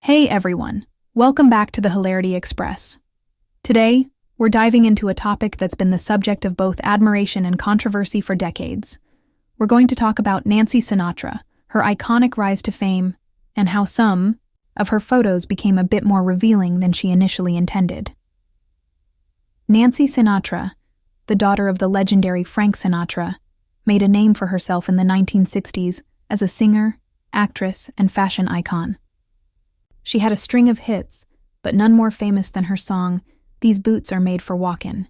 Hey everyone, welcome back to the Hilarity Express. Today, we're diving into a topic that's been the subject of both admiration and controversy for decades. We're going to talk about Nancy Sinatra, her iconic rise to fame, and how some of her photos became a bit more revealing than she initially intended. Nancy Sinatra, the daughter of the legendary Frank Sinatra, made a name for herself in the 1960s as a singer, actress, and fashion icon. She had a string of hits, but none more famous than her song, "These Boots Are Made for Walkin',"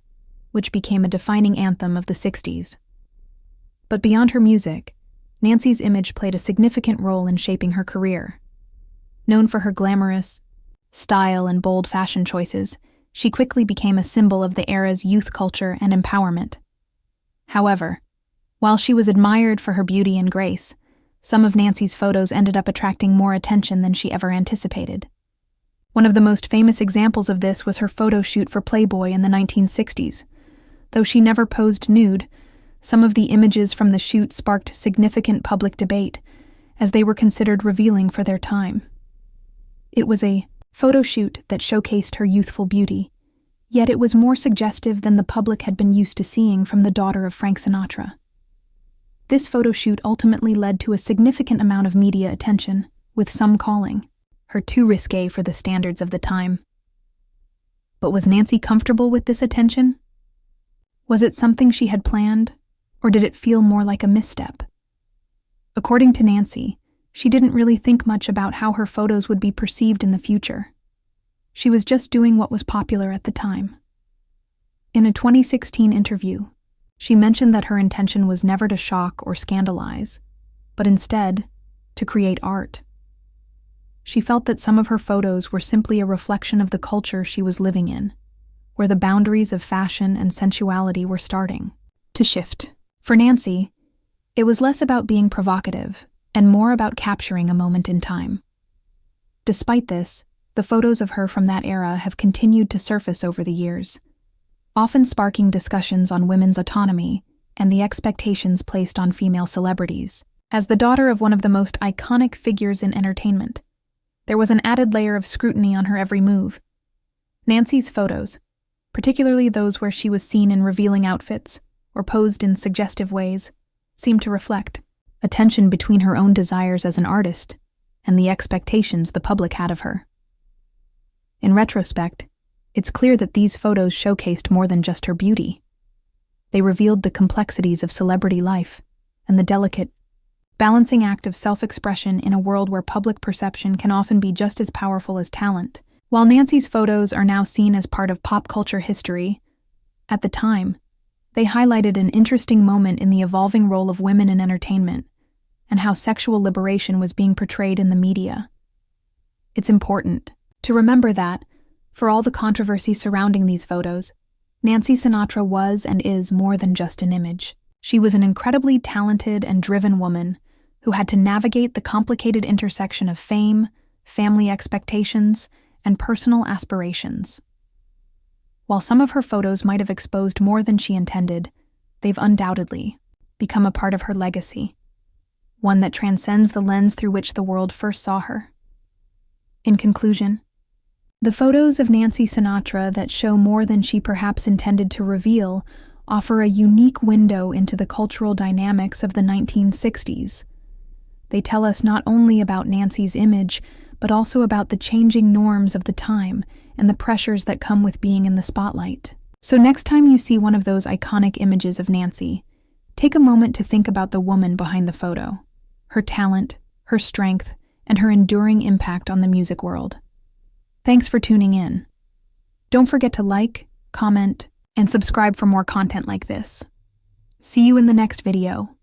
which became a defining anthem of the 60s. But beyond her music, Nancy's image played a significant role in shaping her career. Known for her glamorous style and bold fashion choices, she quickly became a symbol of the era's youth culture and empowerment. However, while she was admired for her beauty and grace, some of Nancy's photos ended up attracting more attention than she ever anticipated. One of the most famous examples of this was her photo shoot for Playboy in the 1960s. Though she never posed nude, some of the images from the shoot sparked significant public debate, as they were considered revealing for their time. It was a photo shoot that showcased her youthful beauty, yet it was more suggestive than the public had been used to seeing from the daughter of Frank Sinatra. This photo shoot ultimately led to a significant amount of media attention, with some calling her too risque for the standards of the time. But was Nancy comfortable with this attention? Was it something she had planned, or did it feel more like a misstep? According to Nancy, she didn't really think much about how her photos would be perceived in the future. She was just doing what was popular at the time. In a 2016 interview, she mentioned that her intention was never to shock or scandalize, but instead, to create art. She felt that some of her photos were simply a reflection of the culture she was living in, where the boundaries of fashion and sensuality were starting to shift. For Nancy, it was less about being provocative and more about capturing a moment in time. Despite this, the photos of her from that era have continued to surface over the years, often sparking discussions on women's autonomy and the expectations placed on female celebrities. As the daughter of one of the most iconic figures in entertainment, there was an added layer of scrutiny on her every move. Nancy's photos, particularly those where she was seen in revealing outfits or posed in suggestive ways, seemed to reflect a tension between her own desires as an artist and the expectations the public had of her. In retrospect, it's clear that these photos showcased more than just her beauty. They revealed the complexities of celebrity life and the delicate, balancing act of self-expression in a world where public perception can often be just as powerful as talent. While Nancy's photos are now seen as part of pop culture history, at the time, they highlighted an interesting moment in the evolving role of women in entertainment and how sexual liberation was being portrayed in the media. It's important to remember that, for all the controversy surrounding these photos, Nancy Sinatra was and is more than just an image. She was an incredibly talented and driven woman who had to navigate the complicated intersection of fame, family expectations, and personal aspirations. While some of her photos might have exposed more than she intended, they've undoubtedly become a part of her legacy, one that transcends the lens through which the world first saw her. In conclusion, the photos of Nancy Sinatra that show more than she perhaps intended to reveal offer a unique window into the cultural dynamics of the 1960s. They tell us not only about Nancy's image, but also about the changing norms of the time and the pressures that come with being in the spotlight. So next time you see one of those iconic images of Nancy, take a moment to think about the woman behind the photo, her talent, her strength, and her enduring impact on the music world. Thanks for tuning in. Don't forget to like, comment, and subscribe for more content like this. See you in the next video.